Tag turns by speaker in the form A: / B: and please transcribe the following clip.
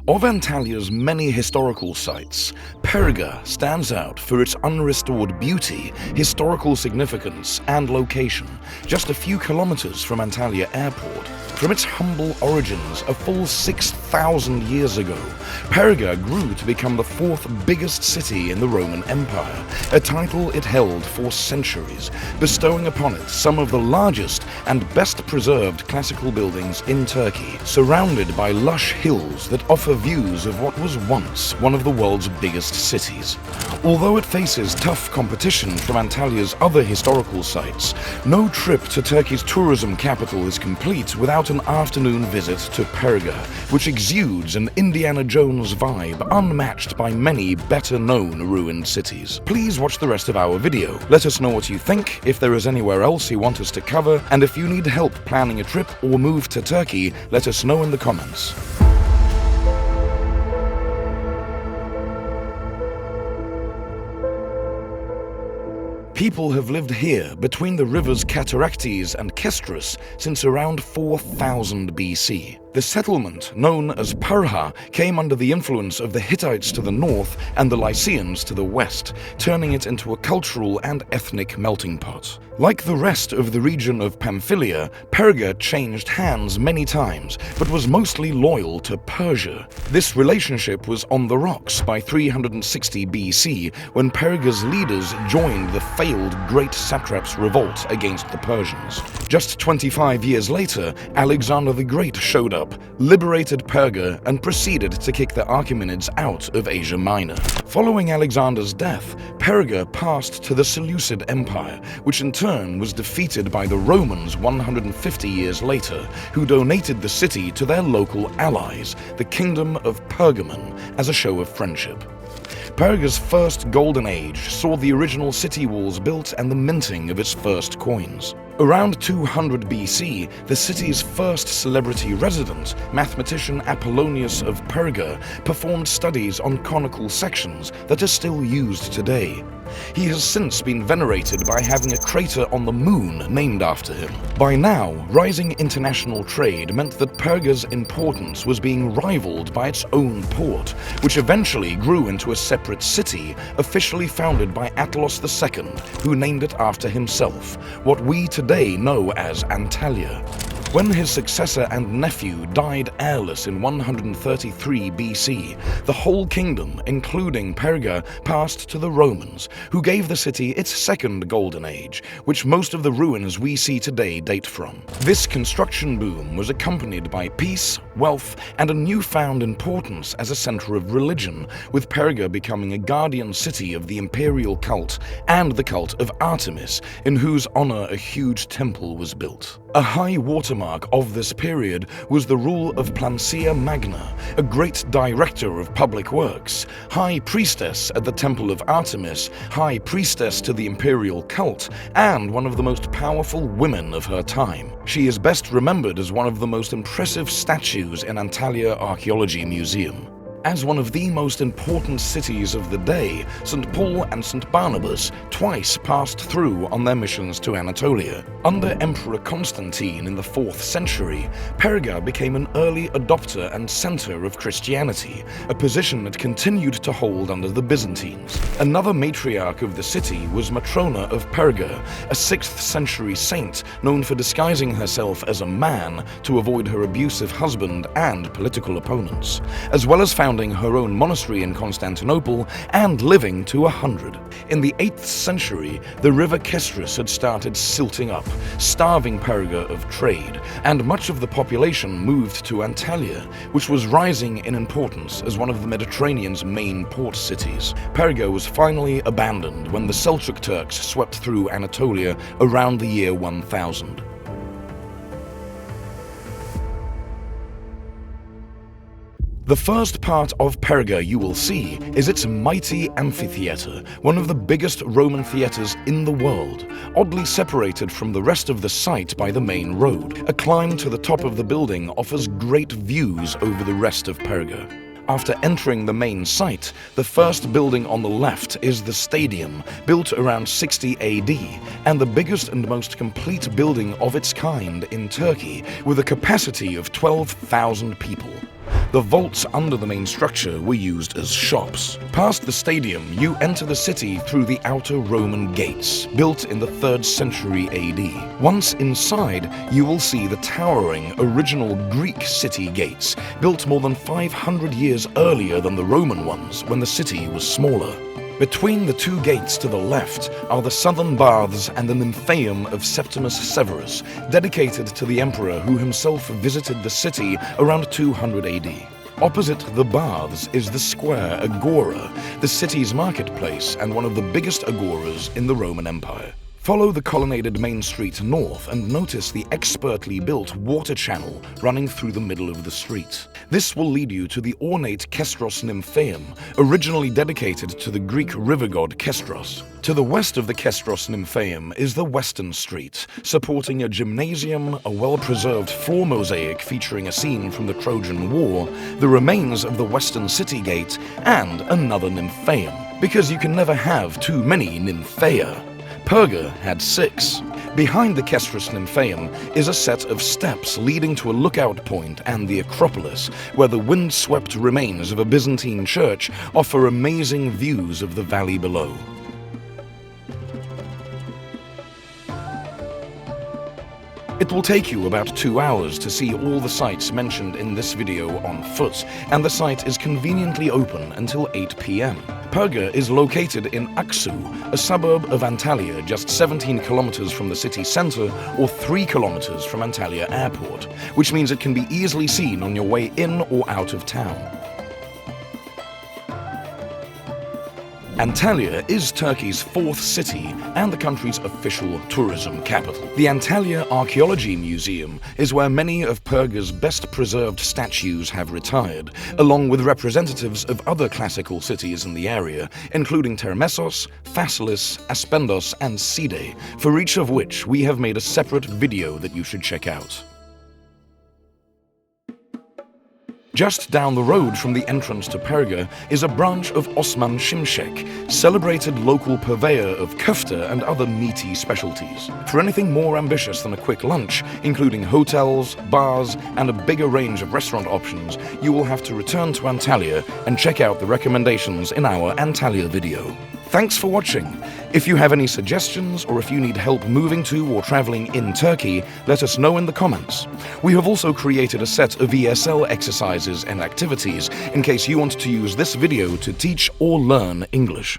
A: Of Antalya's many historical sites, Perga stands out for its unrestored beauty, historical significance, and location, just a few kilometers from Antalya Airport. From its humble origins a full 6,000 years ago, Perga grew to become the fourth biggest city in the Roman Empire, a title it held for centuries, bestowing upon it some of the largest and best preserved classical buildings in Turkey, surrounded by lush hills that offer views of what was once one of the world's biggest cities. Although it faces tough competition from Antalya's other historical sites, no trip to Turkey's tourism capital is complete without an afternoon visit to Perga, which exudes an Indiana Jones vibe unmatched by many better-known ruined cities. Please watch the rest of our video. Let us know what you think, if there is anywhere else you want us to cover, and if you need help planning a trip or move to Turkey, let us know in the comments. People have lived here between the rivers Cataractes and Kestrus since around 4000 BC. The settlement, known as Perha, came under the influence of the Hittites to the north and the Lycians to the west, turning it into a cultural and ethnic melting pot. Like the rest of the region of Pamphylia, Perga changed hands many times, but was mostly loyal to Persia. This relationship was on the rocks by 360 BC, when Perga's leaders joined the failed Great Satrap's revolt against the Persians. Just 25 years later, Alexander the Great showed up, liberated Perga, and proceeded to kick the Achaemenids out of Asia Minor. Following Alexander's death, Perga passed to the Seleucid Empire, which in turn was defeated by the Romans 150 years later, who donated the city to their local allies, the Kingdom of Pergamon, as a show of friendship. Perga's first golden age saw the original city walls built and the minting of its first coins. Around 200 BC, the city's first celebrity resident, mathematician Apollonius of Perge, performed studies on conical sections that are still used today. He has since been venerated by having a crater on the moon named after him. By now, rising international trade meant that Perga's importance was being rivaled by its own port, which eventually grew into a separate city, officially founded by Attalus II, who named it after himself, what we today know as Antalya. When his successor and nephew died heirless in 133 BC, the whole kingdom, including Perga, passed to the Romans, who gave the city its second golden age, which most of the ruins we see today date from. This construction boom was accompanied by peace, wealth, and a newfound importance as a center of religion, with Perga becoming a guardian city of the imperial cult and the cult of Artemis, in whose honor a huge temple was built. A high watermark of this period was the rule of Plancia Magna, a great director of public works, high priestess at the Temple of Artemis, high priestess to the imperial cult, and one of the most powerful women of her time. She is best remembered as one of the most impressive statues in Antalya Archaeology Museum. As one of the most important cities of the day, St. Paul and St. Barnabas twice passed through on their missions to Anatolia. Under Emperor Constantine in the 4th century, Perga became an early adopter and center of Christianity, a position it continued to hold under the Byzantines. Another matriarch of the city was Matrona of Perge, a 6th century saint known for disguising herself as a man to avoid her abusive husband and political opponents, as well as founding her own monastery in Constantinople and living to 100. In the 8th century, the river Kestrus had started silting up, starving Perga of trade, and much of the population moved to Antalya, which was rising in importance as one of the Mediterranean's main port cities. Perga was finally abandoned when the Seljuk Turks swept through Anatolia around the year 1000. The first part of Perga you will see is its mighty amphitheater, one of the biggest Roman theaters in the world, oddly separated from the rest of the site by the main road. A climb to the top of the building offers great views over the rest of Perga. After entering the main site, the first building on the left is the stadium, built around 60 AD, and the biggest and most complete building of its kind in Turkey, with a capacity of 12,000 people. The vaults under the main structure were used as shops. Past the stadium, you enter the city through the outer Roman gates, built in the 3rd century AD. Once inside, you will see the towering original Greek city gates, built more than 500 years earlier than the Roman ones, when the city was smaller. Between the 2 gates to the left are the southern baths and the Nymphaeum of Septimus Severus, dedicated to the emperor who himself visited the city around 200 AD. Opposite the baths is the square Agora, the city's marketplace and one of the biggest agoras in the Roman Empire. Follow the colonnaded main street north and notice the expertly built water channel running through the middle of the street. This will lead you to the ornate Kestros Nymphaeum, originally dedicated to the Greek river god Kestros. To the west of the Kestros Nymphaeum is the Western Street, supporting a gymnasium, a well-preserved floor mosaic featuring a scene from the Trojan War, the remains of the Western City Gate, and another Nymphaeum. Because you can never have too many Nymphaea. Perga had 6. Behind the Kestros Nymphaeum is a set of steps leading to a lookout point and the Acropolis, where the wind-swept remains of a Byzantine church offer amazing views of the valley below. It will take you about 2 hours to see all the sites mentioned in this video on foot, and the site is conveniently open until 8 p.m. Perga is located in Aksu, a suburb of Antalya just 17 kilometers from the city center or 3 kilometers from Antalya Airport, which means it can be easily seen on your way in or out of town. Antalya is Turkey's 4th city and the country's official tourism capital. The Antalya Archaeology Museum is where many of Perga's best preserved statues have retired, along with representatives of other classical cities in the area, including Termessos, Phaselis, Aspendos, and Side, for each of which we have made a separate video that you should check out. Just down the road from the entrance to Perga is a branch of Osman Şimşek, celebrated local purveyor of kofta and other meaty specialties. For anything more ambitious than a quick lunch, including hotels, bars, and a bigger range of restaurant options, you will have to return to Antalya and check out the recommendations in our Antalya video. Thanks for watching. If you have any suggestions or if you need help moving to or traveling in Turkey, let us know in the comments. We have also created a set of ESL exercises and activities in case you want to use this video to teach or learn English.